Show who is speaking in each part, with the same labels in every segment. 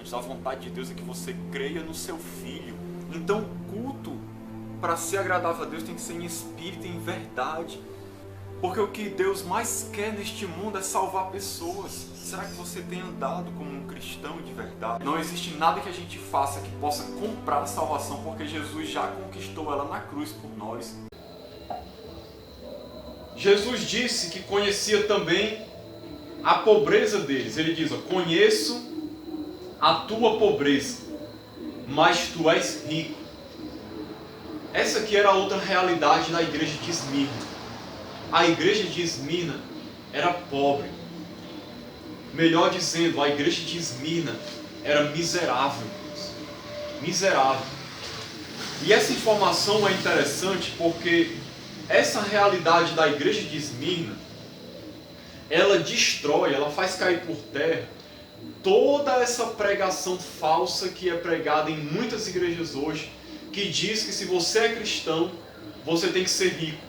Speaker 1: Deus. A vontade de Deus é que você creia no seu Filho. Então o culto, para ser agradável a Deus, tem que ser em espírito e em verdade. Porque o que Deus mais quer neste mundo é salvar pessoas. Será que você tem andado como um cristão de verdade? Não existe nada que a gente faça que possa comprar a salvação, porque Jesus já conquistou ela na cruz por nós. Jesus disse que conhecia também a pobreza deles. Ele diz, conheço a tua pobreza, mas tu és rico. Essa aqui era outra realidade da igreja de Esmirna. A igreja de Esmirna era pobre. Melhor dizendo, a igreja de Esmirna era miserável. Miserável. E essa informação é interessante porque essa realidade da igreja de Esmirna, ela destrói, ela faz cair por terra toda essa pregação falsa que é pregada em muitas igrejas hoje, que diz que se você é cristão, você tem que ser rico.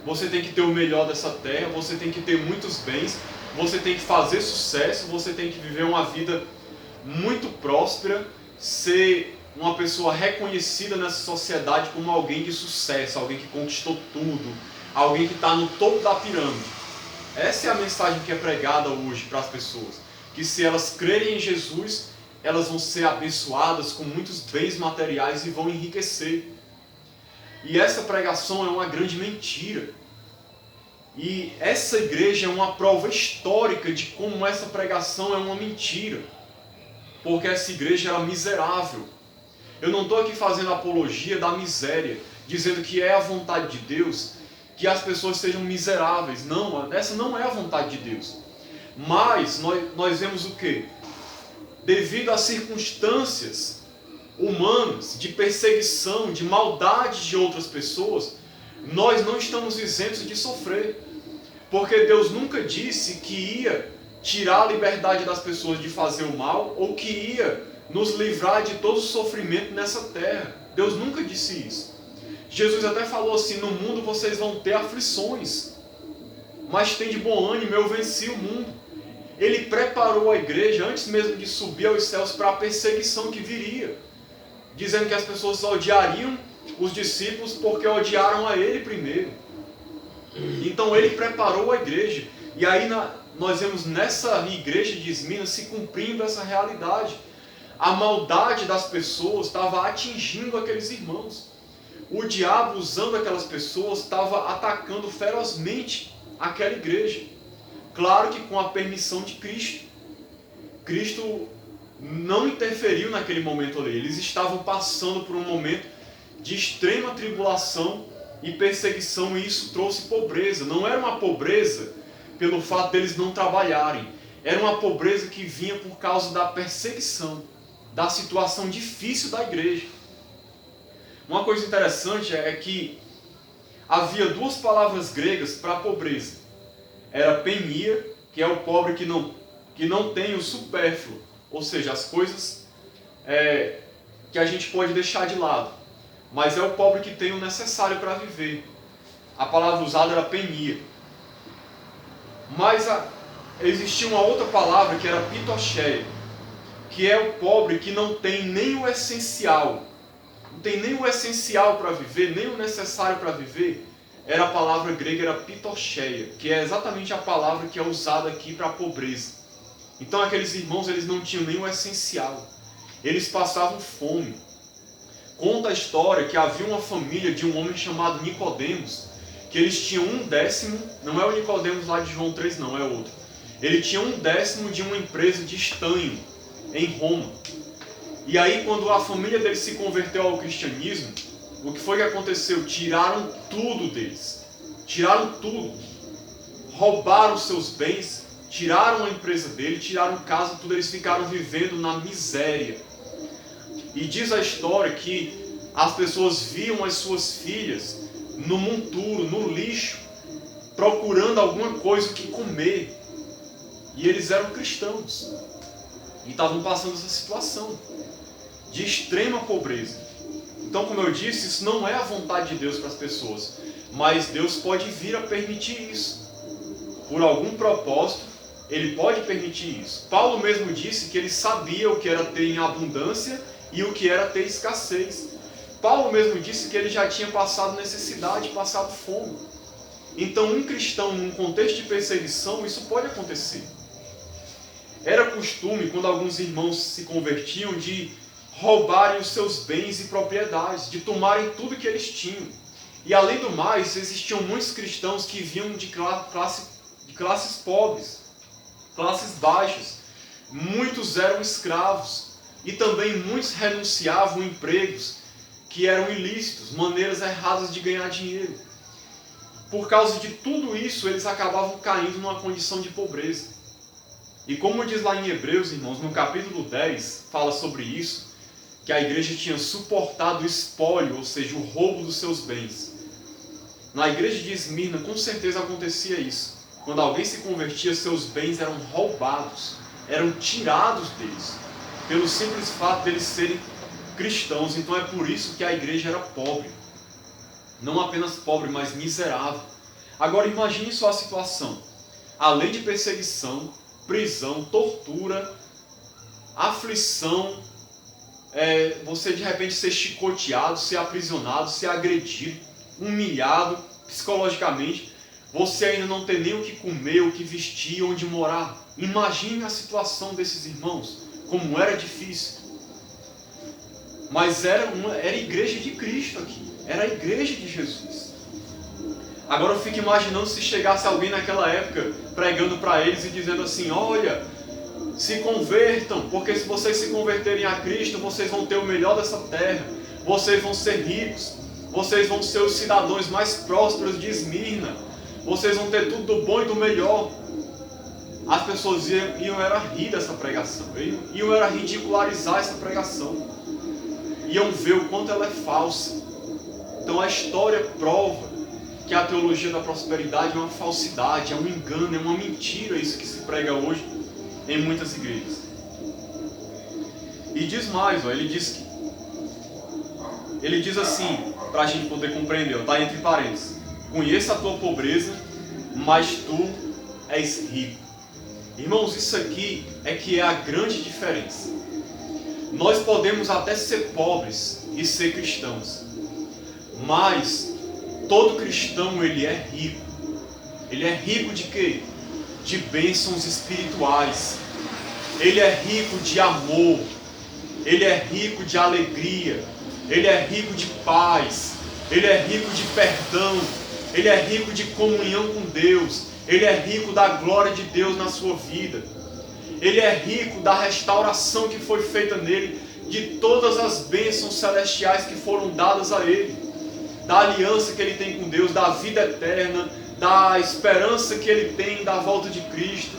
Speaker 1: Você tem que ter o melhor dessa terra, você tem que ter muitos bens, você tem que fazer sucesso, você tem que viver uma vida muito próspera, ser uma pessoa reconhecida nessa sociedade como alguém de sucesso, alguém que conquistou tudo, alguém que está no topo da pirâmide. Essa é a mensagem que é pregada hoje para as pessoas, que se elas crerem em Jesus, elas vão ser abençoadas com muitos bens materiais e vão enriquecer. E essa pregação é uma grande mentira. E essa igreja é uma prova histórica de como essa pregação é uma mentira. Porque essa igreja era miserável. Eu não estou aqui fazendo apologia da miséria, dizendo que é a vontade de Deus que as pessoas sejam miseráveis. Não, essa não é a vontade de Deus. Mas nós vemos o quê? Devido às circunstâncias humanas, de perseguição, de maldade de outras pessoas, nós não estamos isentos de sofrer. Porque Deus nunca disse que ia tirar a liberdade das pessoas de fazer o mal, ou que ia nos livrar de todo o sofrimento nessa terra. Deus nunca disse isso. Jesus até falou assim, no mundo vocês vão ter aflições, mas tem de bom ânimo, eu venci o mundo. Ele preparou a igreja, antes mesmo de subir aos céus, para a perseguição que viria, dizendo que as pessoas odiariam os discípulos porque odiaram a ele primeiro. Então ele preparou a igreja. E aí nós vemos nessa igreja de Esmirna se cumprindo essa realidade. A maldade das pessoas estava atingindo aqueles irmãos. O diabo, usando aquelas pessoas, estava atacando ferozmente aquela igreja. Claro que com a permissão de Cristo. Cristo não interferiu naquele momento ali. Eles estavam passando por um momento de extrema tribulação e perseguição, e isso trouxe pobreza. Não era uma pobreza pelo fato deles não trabalharem. Era uma pobreza que vinha por causa da perseguição, da situação difícil da igreja. Uma coisa interessante é que havia duas palavras gregas para pobreza. Era penia, que é o pobre que não tem o supérfluo, ou seja, as coisas que a gente pode deixar de lado. Mas é o pobre que tem o necessário para viver. A palavra usada era penia. Mas existia uma outra palavra que era pitocheia, que é o pobre que não tem nem o essencial. Não tem nem o essencial para viver, nem o necessário para viver. A palavra grega era pitocheia, que é exatamente a palavra que é usada aqui para a pobreza. Então aqueles irmãos, eles não tinham nem o essencial. Eles passavam fome. Conta a história que havia uma família de um homem chamado Nicodemos, que eles tinham 1/10, não é o Nicodemos lá de João 3 não, é outro. Ele tinha 1/10 de uma empresa de estanho em Roma. E aí quando a família dele se converteu ao cristianismo, o que foi que aconteceu? Tiraram tudo deles. Tiraram tudo. Roubaram seus bens, tiraram a empresa dele, tiraram casa, tudo. Eles ficaram vivendo na miséria. E diz a história que as pessoas viam as suas filhas no monturo, no lixo, procurando alguma coisa que comer. E eles eram cristãos. E estavam passando essa situação de extrema pobreza. Então, como eu disse, isso não é a vontade de Deus para as pessoas. Mas Deus pode vir a permitir isso. Por algum propósito, Ele pode permitir isso. Paulo mesmo disse que ele sabia o que era ter em abundância e o que era ter escassez. Paulo mesmo disse que ele já tinha passado necessidade, passado fome. Então, um cristão, num contexto de perseguição, isso pode acontecer. Era costume, quando alguns irmãos se convertiam, de roubarem os seus bens e propriedades, de tomarem tudo que eles tinham. E, além do mais, existiam muitos cristãos que vinham de classes pobres, classes baixas. Muitos eram escravos e também muitos renunciavam a empregos que eram ilícitos, maneiras erradas de ganhar dinheiro. Por causa de tudo isso, eles acabavam caindo numa condição de pobreza. E como diz lá em Hebreus, irmãos, no capítulo 10, fala sobre isso, que a igreja tinha suportado o espólio, ou seja, o roubo dos seus bens. Na igreja de Esmirna, com certeza acontecia isso. Quando alguém se convertia, seus bens eram roubados, eram tirados deles, pelo simples fato deles serem cristãos. Então é por isso que a igreja era pobre. Não apenas pobre, mas miserável. Agora imagine só a situação. Além de perseguição, prisão, tortura, aflição, você de repente ser chicoteado, ser aprisionado, ser agredido, humilhado psicologicamente, você ainda não ter nem o que comer, o que vestir, onde morar. Imagine a situação desses irmãos, como era difícil. Mas era a igreja de Cristo aqui, era a igreja de Jesus. Agora eu fico imaginando se chegasse alguém naquela época pregando para eles e dizendo assim: olha, se convertam, porque se vocês se converterem a Cristo, vocês vão ter o melhor dessa terra, vocês vão ser ricos, vocês vão ser os cidadãos mais prósperos de Esmirna, vocês vão ter tudo do bom e do melhor. As pessoas iam era rir dessa pregação, iam era ridicularizar essa pregação, iam ver o quanto ela é falsa. Então a história prova que a teologia da prosperidade é uma falsidade, é um engano, é uma mentira isso que se prega hoje em muitas igrejas. E diz mais, ele diz assim, para a gente poder compreender, está entre parênteses: conheça a tua pobreza, mas tu és rico. Irmãos, isso aqui é que é a grande diferença. Nós podemos até ser pobres e ser cristãos, mas todo cristão, ele é rico. Ele é rico de quê? De bênçãos espirituais. Ele é rico de amor. Ele é rico de alegria. Ele é rico de paz. Ele é rico de perdão. Ele é rico de comunhão com Deus. Ele é rico da glória de Deus na sua vida. Ele é rico da restauração que foi feita nele, de todas as bênçãos celestiais que foram dadas a ele, da aliança que ele tem com Deus, da vida eterna, da esperança que ele tem da volta de Cristo,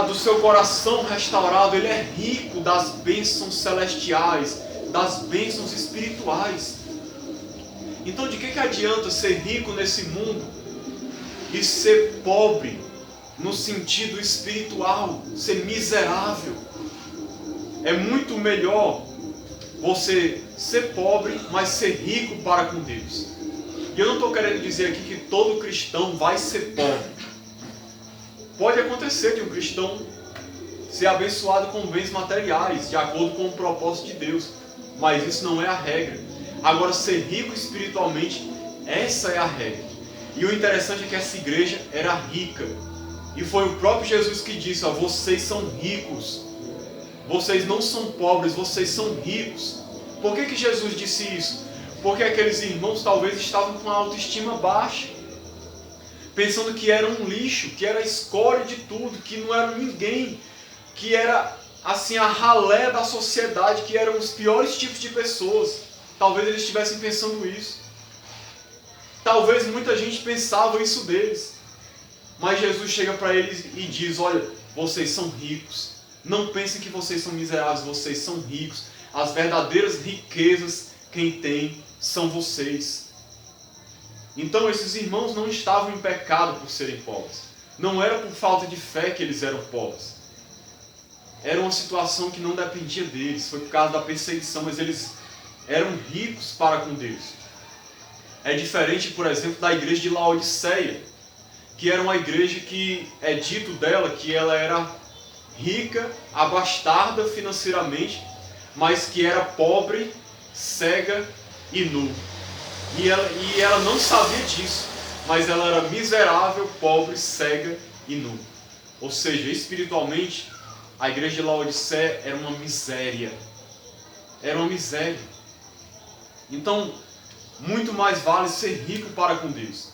Speaker 1: do seu coração restaurado. Ele é rico das bênçãos celestiais, das bênçãos espirituais. Então de que adianta ser rico nesse mundo e ser pobre no sentido espiritual, ser miserável? É muito melhor você ser pobre, mas ser rico para com Deus. E eu não estou querendo dizer aqui que todo cristão vai ser pobre. Pode acontecer de um cristão ser abençoado com bens materiais, de acordo com o propósito de Deus, mas isso não é a regra. Agora, ser rico espiritualmente, essa é a regra. E o interessante é que essa igreja era rica. E foi o próprio Jesus que disse: vocês são ricos. Vocês não são pobres, vocês são ricos. Por que Jesus disse isso? Porque aqueles irmãos talvez estavam com a autoestima baixa, pensando que era um lixo, que era a escória de tudo, que não era ninguém, que era assim a ralé da sociedade, que eram os piores tipos de pessoas. Talvez eles estivessem pensando isso. Talvez muita gente pensava isso deles. Mas Jesus chega para eles e diz: olha, vocês são ricos. Não pensem que vocês são miseráveis, vocês são ricos. As verdadeiras riquezas, quem tem, são vocês. Então esses irmãos não estavam em pecado por serem pobres. Não era por falta de fé que eles eram pobres. Era uma situação que não dependia deles. Foi por causa da perseguição, mas eles eram ricos para com Deus. É diferente, por exemplo, da igreja de Laodiceia, que era uma igreja que é dito dela que ela era rica, abastada financeiramente, mas que era pobre, cega e nu. E ela não sabia disso, mas ela era miserável, pobre, cega e nu. Ou seja, espiritualmente, a igreja de Laodiceia era uma miséria. Era uma miséria. Então, muito mais vale ser rico para com Deus.